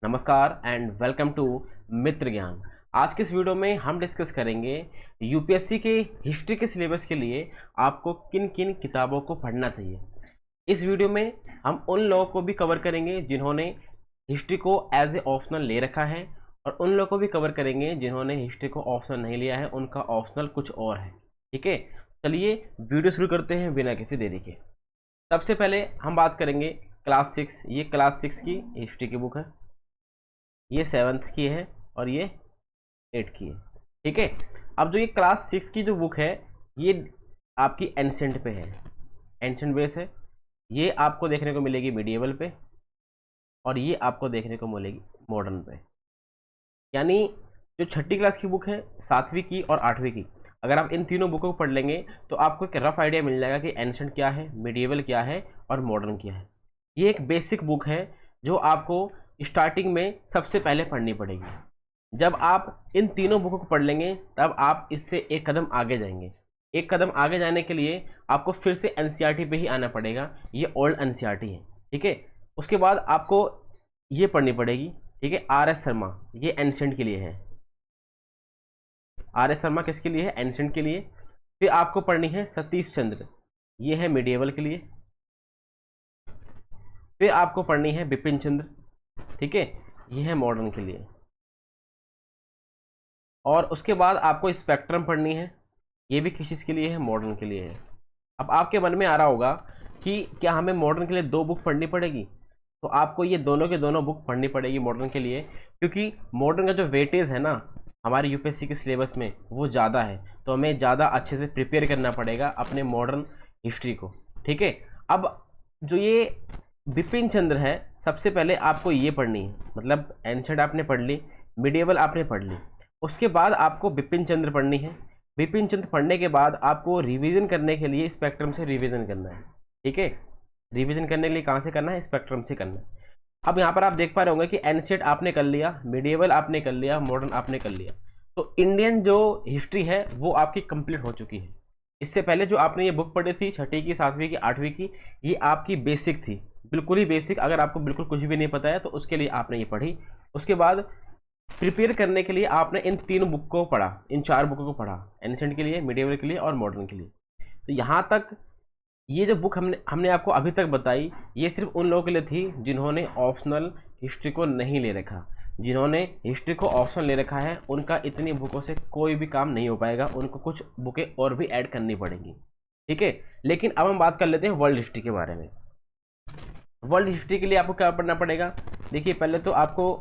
नमस्कार and welcome to मित्र ज्ञान। आज के इस वीडियो में हम डिस्कस करेंगे यूपीएससी के हिस्ट्री के सिलेबस के लिए आपको किन किन किताबों को पढ़ना चाहिए। इस वीडियो में हम उन लोगों को भी कवर करेंगे जिन्होंने हिस्ट्री को एज ए ऑप्शनल ले रखा है और उन लोगों को भी कवर करेंगे जिन्होंने हिस्ट्री को ऑप्शनल नहीं लिया है, उनका ऑप्शनल कुछ और है। ठीक है, चलिए वीडियो शुरू करते हैं बिना किसी देरी के। सबसे पहले हम बात करेंगे क्लास 6। ये क्लास 6 की हिस्ट्री की बुक है, ये 7th की है और ये 8 की है। ठीक है, अब जो ये क्लास 6 की जो बुक है ये आपकी एंसेंट पे है, एंसेंट बेस है। ये आपको देखने को मिलेगी मीडिएवल पे और ये आपको देखने को मिलेगी मॉडर्न पे। यानी जो छठी क्लास की बुक है, 7वीं की और 8वीं की, अगर आप इन तीनों बुकों को पढ़ लेंगे तो आपको एक रफ आइडिया मिल जाएगा कि एंसेंट क्या है, मीडिएवल क्या है और मॉडर्न क्या है। ये एक बेसिक बुक है जो आपको स्टार्टिंग में सबसे पहले पढ़नी पड़ेगी। जब आप इन तीनों बुकों को पढ़ लेंगे तब आप इससे एक कदम आगे जाएंगे। एक कदम आगे जाने के लिए आपको फिर से एनसीईआरटी पे ही आना पड़ेगा। ये ओल्ड एनसीईआरटी है। ठीक है, उसके बाद आपको ये पढ़नी पड़ेगी। ठीक है, आर एस शर्मा, ये एंसेंट के लिए है। आर एस शर्मा किसके लिए है? एंसेंट के लिए। फिर आपको पढ़नी है सतीश चंद्र, ये है मीडिएवल के लिए। फिर आपको पढ़नी है बिपिन चंद्र, ठीक है, ये है मॉडर्न के लिए। और उसके बाद आपको स्पेक्ट्रम पढ़नी है, ये भी किस चीज़ के लिए है? मॉडर्न के लिए है। अब आपके मन में आ रहा होगा कि क्या हमें मॉडर्न के लिए दो बुक पढ़नी पड़ेगी? तो आपको ये दोनों के दोनों बुक पढ़नी पड़ेगी मॉडर्न के लिए, क्योंकि मॉडर्न का जो वेटेज है ना हमारे यूपीएससी के सिलेबस में वो ज़्यादा है, तो हमें ज़्यादा अच्छे से प्रिपेयर करना पड़ेगा अपने मॉडर्न हिस्ट्री को। ठीक है, अब जो ये बिपिन चंद्र है, सबसे पहले आपको ये पढ़नी है, मतलब एंशेंट आपने पढ़ ली, मिडिएवल आपने पढ़ ली, उसके बाद आपको बिपिन चंद्र पढ़नी है। बिपिन चंद्र पढ़ने के बाद आपको रिवीजन करने के लिए स्पेक्ट्रम से रिवीजन करना है। ठीक है, रिवीजन करने के लिए कहाँ से करना है? स्पेक्ट्रम से करना है। अब यहाँ पर आप देख पा रहे होंगे कि एंशिएंट आपने कर लिया, मिडिएवल आपने कर लिया, मॉडर्न आपने कर लिया। तो इंडियन जो हिस्ट्री है वो आपकी कंप्लीट हो चुकी है। इससे पहले जो आपने ये बुक पढ़ी थी, छठी की, 7वीं की, 8वीं की, ये आपकी बेसिक थी, बिल्कुल ही बेसिक। अगर आपको बिल्कुल कुछ भी नहीं पता है तो उसके लिए आपने ये पढ़ी। उसके बाद प्रिपेयर करने के लिए आपने इन तीन बुक को पढ़ा, इन 4 बुकों को पढ़ा, एंशिएंट के लिए, मिडिएवल के लिए और मॉडर्न के लिए। तो यहाँ तक ये जो बुक हमने हमने आपको अभी तक बताई, ये सिर्फ उन लोगों के लिए थी जिन्होंने ऑप्शनल हिस्ट्री को नहीं ले रखा। जिन्होंने हिस्ट्री को ऑप्शनल ले रखा है उनका इतनी बुकों से कोई भी काम नहीं हो पाएगा, उनको कुछ बुकें और भी ऐड करनी पड़ेंगी। ठीक है, लेकिन अब हम बात कर लेते हैं वर्ल्ड हिस्ट्री के बारे में। वर्ल्ड हिस्ट्री के लिए आपको क्या पढ़ना पड़ेगा? देखिए, पहले तो आपको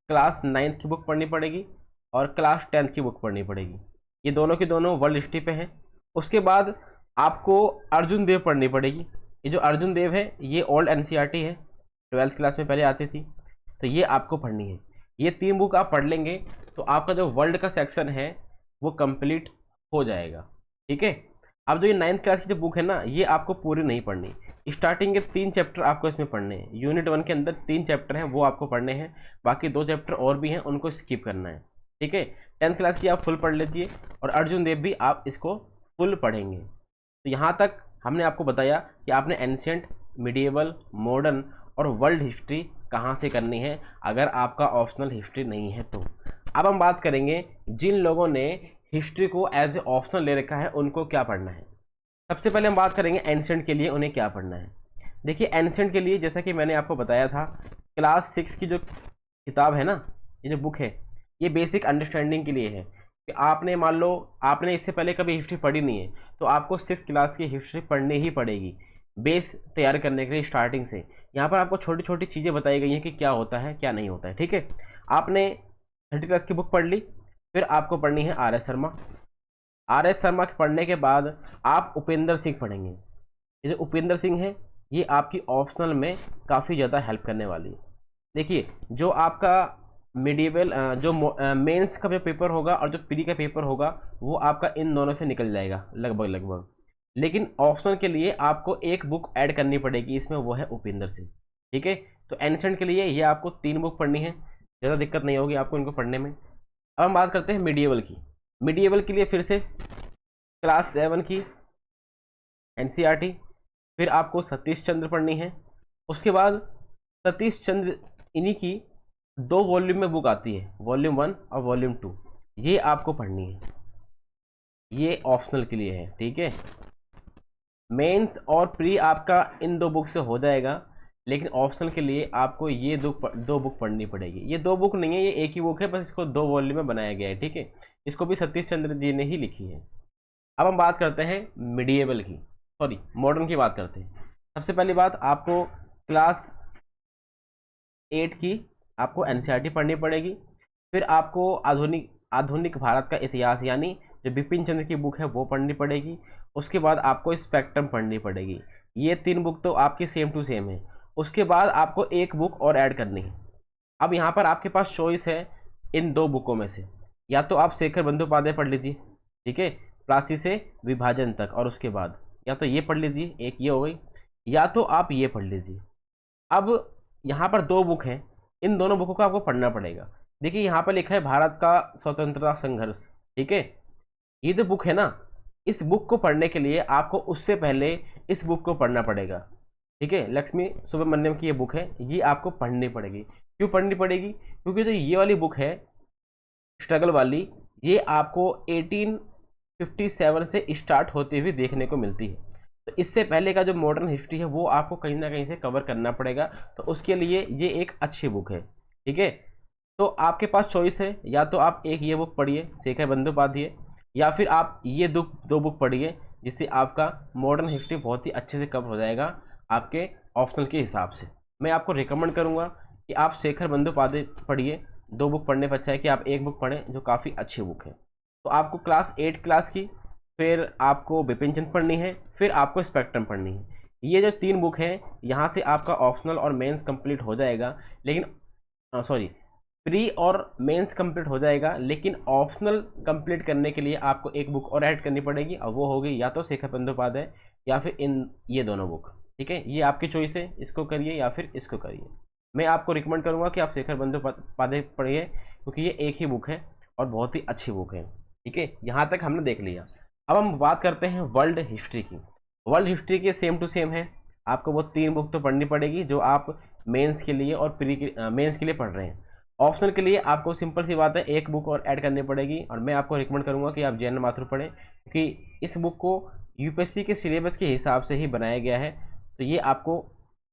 क्लास 9th की बुक पढ़नी पड़ेगी और क्लास 10th की बुक पढ़नी पड़ेगी। ये दोनों की दोनों वर्ल्ड हिस्ट्री पे हैं। उसके बाद आपको अर्जुन देव पढ़नी पड़ेगी। ये जो अर्जुन देव है ये ओल्ड एनसीईआरटी है, 12th क्लास में पहले आती थी, तो ये आपको पढ़नी है। ये 3 बुक आप पढ़ लेंगे तो आपका जो वर्ल्ड का सेक्शन है वो कंप्लीट हो जाएगा। ठीक है, अब जो ये 9th क्लास की जो बुक है ना, ये आपको पूरी नहीं पढ़नी। स्टार्टिंग के 3 चैप्टर आपको इसमें पढ़ने हैं। यूनिट 1 के अंदर 3 चैप्टर हैं, वो आपको पढ़ने हैं। बाकी 2 चैप्टर और भी हैं, उनको स्किप करना है। ठीक है, 10th क्लास की आप फुल पढ़ लीजिए और अर्जुन देव भी आप इसको फुल पढ़ेंगे। तो यहाँ तक हमने आपको बताया कि आपने एंशिएंट, मिडिएवल, मॉडर्न और वर्ल्ड हिस्ट्री कहाँ से करनी है अगर आपका ऑप्शनल हिस्ट्री नहीं है तो। अब हम बात करेंगे जिन लोगों ने हिस्ट्री को एज ए ऑप्शनल ले रखा है उनको क्या पढ़ना है। सबसे पहले हम बात करेंगे एंशिएंट के लिए उन्हें क्या पढ़ना है। देखिए, एंशिएंट के लिए जैसा कि मैंने आपको बताया था, क्लास 6 की जो किताब है ना, ये जो बुक है, ये बेसिक अंडरस्टैंडिंग के लिए है कि आपने मान लो आपने इससे पहले कभी हिस्ट्री पढ़ी नहीं है तो आपको 6th क्लास की हिस्ट्री पढ़नी ही पड़ेगी, बेस तैयार करने के लिए स्टार्टिंग से। यहाँ पर आपको छोटी छोटी चीज़ें बताई गई हैं कि क्या होता है क्या नहीं होता है। ठीक है, आपने 30 क्लास की बुक पढ़ ली, फिर आपको पढ़नी है R S Sharma. R S Sharma के पढ़ने के बाद आप उपेंद्र सिंह पढ़ेंगे। ये जो उपेंद्र सिंह है ये आपकी ऑप्शनल में काफ़ी ज़्यादा हेल्प करने वाली है। देखिए, जो आपका मिडिएवल जो मेंस का जो पेपर होगा और जो प्री का पेपर होगा वो आपका इन दोनों से निकल जाएगा लगभग लगभग। लेकिन ऑप्शनल के लिए आपको एक बुक ऐड करनी पड़ेगी इसमें, वो है उपेंद्र सिंह। ठीक है, तो एंशिएंट के लिए ये आपको 3 बुक पढ़नी है, ज़्यादा दिक्कत नहीं होगी आपको इनको पढ़ने में। अब हम बात करते हैं मिडिएवल की। मिडिएवल के लिए फिर से क्लास 7 की एनसीईआरटी, फिर आपको सतीश चंद्र पढ़नी है। उसके बाद सतीश चंद्र इन्हीं की दो वॉल्यूम में बुक आती है, वॉल्यूम 1 और वॉल्यूम 2, ये आपको पढ़नी है, ये ऑप्शनल के लिए है, ठीक है। मेंस और प्री आपका इन दो बुक से हो जाएगा, लेकिन ऑप्शनल के लिए आपको ये दो बुक पढ़नी पड़ेगी। ये दो बुक नहीं है, ये एक ही बुक है, बस इसको दो वॉल्यूम में बनाया गया है, ठीक है। इसको भी सतीश चंद्र जी ने ही लिखी है। अब हम बात करते हैं मिडिएवल की, सॉरी मॉडर्न की बात करते हैं। सबसे पहली बात, आपको क्लास 8 की आपको एनसीईआरटी पढ़नी पड़ेगी। फिर आपको आधुनिक भारत का इतिहास यानी जो बिपिन चंद्र की बुक है वो पढ़नी पड़ेगी। उसके बाद आपको स्पेक्ट्रम पढ़नी पड़ेगी। ये 3 बुक तो आपकी सेम टू सेम है। उसके बाद आपको एक बुक और ऐड करनी है। अब यहाँ पर आपके पास चॉइस है इन दो बुकों में से, या तो आप शेखर बंदोपाध्याय पढ़ लीजिए, ठीक है, प्लासी से विभाजन तक, और उसके बाद या तो ये पढ़ लीजिए, एक ये हो गई, या तो आप ये पढ़ लीजिए। अब यहाँ पर दो बुक हैं, इन दोनों बुकों को आपको पढ़ना पड़ेगा। देखिए यहाँ पर लिखा है भारत का स्वतंत्रता संघर्ष, ठीक है। ये जो बुक है ना, इस बुक को पढ़ने के लिए आपको उससे पहले इस बुक को पढ़ना पड़ेगा, ठीक है। लक्ष्मी सुब्रमण्यम की ये बुक है, ये आपको पढ़नी पड़ेगी। क्यों पढ़नी पड़ेगी? क्योंकि जो ये वाली बुक है स्ट्रगल वाली, ये आपको 1857 से स्टार्ट होती हुई देखने को मिलती है। तो इससे पहले का जो मॉडर्न हिस्ट्री है वो आपको कहीं ना कहीं से कवर करना पड़ेगा, तो उसके लिए ये एक अच्छी बुक है, ठीक है। तो आपके पास चॉइस है, या तो आप एक ये बुक पढ़िए शेखर बंदोपाध्याय, या फिर आप ये दो बुक पढ़िए, जिससे आपका मॉडर्न हिस्ट्री बहुत ही अच्छे से कवर हो जाएगा आपके ऑप्शनल के हिसाब से। मैं आपको रिकमेंड करूँगा कि आप शेखर बंदोपाध्याय पढ़िए। दो बुक पढ़ने पर अच्छा है कि आप एक बुक पढ़ें जो काफ़ी अच्छी बुक है। तो आपको क्लास 8 क्लास की, फिर आपको बिपिन चंद्र पढ़नी है, फिर आपको स्पेक्ट्रम पढ़नी है। ये जो 3 बुक हैं, यहाँ से आपका ऑप्शनल और मेंस कंप्लीट हो जाएगा, लेकिन सॉरी प्री और मेंस कंप्लीट हो जाएगा, लेकिन ऑप्शनल कंप्लीट करने के लिए आपको एक बुक और ऐड करनी पड़ेगी, और वो होगी या तो शेखर बंदोपाध्याय या फिर ये दोनों बुक, ठीक है। ये आपकी चॉइस है, इसको करिए या फिर इसको करिए। मैं आपको रिकमेंड करूँगा कि आप शेखर बंदोपाध्याय पढ़िए, क्योंकि ये एक ही बुक है और बहुत ही अच्छी बुक है, ठीक है। यहाँ तक हमने देख लिया। अब हम बात करते हैं वर्ल्ड हिस्ट्री की। वर्ल्ड हिस्ट्री के सेम टू सेम है, आपको वो 3 बुक तो पढ़नी पड़ेगी जो आप मेंस के लिए और मेंस के लिए पढ़ रहे हैं। ऑप्शनल के लिए आपको सिंपल सी बात है, एक बुक और ऐड करनी पड़ेगी, और मैं आपको रिकमेंड करूंगा कि आप जैन माथुर पढ़ें, क्योंकि इस बुक को यूपीएससी के सिलेबस के हिसाब से ही बनाया गया है। तो ये आपको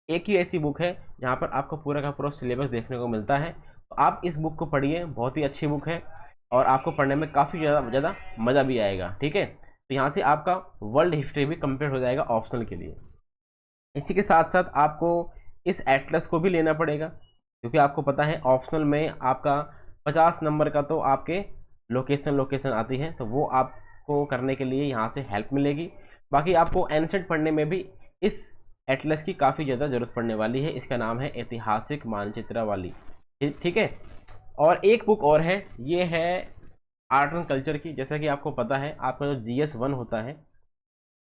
एक ही ऐसी बुक है जहाँ पर आपको पूरा का पूरा सिलेबस देखने को मिलता है। तो आप इस बुक को पढ़िए, बहुत ही अच्छी बुक है और आपको पढ़ने में काफ़ी ज़्यादा मज़ा भी आएगा, ठीक है। तो यहाँ से आपका वर्ल्ड हिस्ट्री भी कंप्लीट हो जाएगा ऑप्शनल के लिए। इसी के साथ साथ आपको इस एटलस को भी लेना पड़ेगा, क्योंकि आपको पता है ऑप्शनल में आपका 50 नंबर का तो आपके लोकेशन आती है, तो वो आपको करने के लिए यहाँ से हेल्प मिलेगी। बाकी आपको एनसेट पढ़ने में भी इस एटलस की काफ़ी ज़्यादा ज़रूरत पड़ने वाली है। इसका नाम है ऐतिहासिक मानचित्रावली, ठीक है। और एक बुक और है, ये है आर्ट एंड कल्चर की। जैसा कि आपको पता है, आपका जो GS 1 होता है,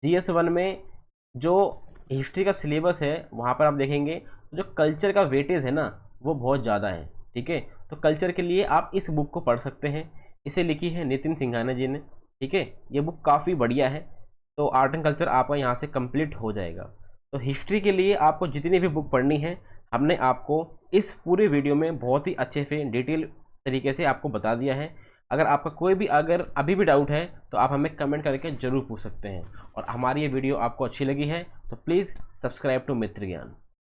GS 1 में जो हिस्ट्री का सिलेबस है वहाँ पर आप देखेंगे जो कल्चर का वेटेज है ना वो बहुत ज़्यादा है, ठीक है। तो कल्चर के लिए आप इस बुक को पढ़ सकते हैं। इसे लिखी है नितिन सिंघाना जी ने, ठीक है। ये बुक काफ़ी बढ़िया है। तो आर्ट एंड कल्चर आपका यहाँ से कंप्लीट हो जाएगा। तो हिस्ट्री के लिए आपको जितनी भी बुक पढ़नी है, हमने आपको इस पूरे वीडियो में बहुत ही अच्छे से डिटेल तरीके से आपको बता दिया है। अगर आपका कोई भी अगर अभी भी डाउट है तो आप हमें कमेंट करके ज़रूर पूछ सकते हैं। और हमारी ये वीडियो आपको अच्छी लगी है तो प्लीज़ सब्सक्राइब टू मित्र ज्ञान।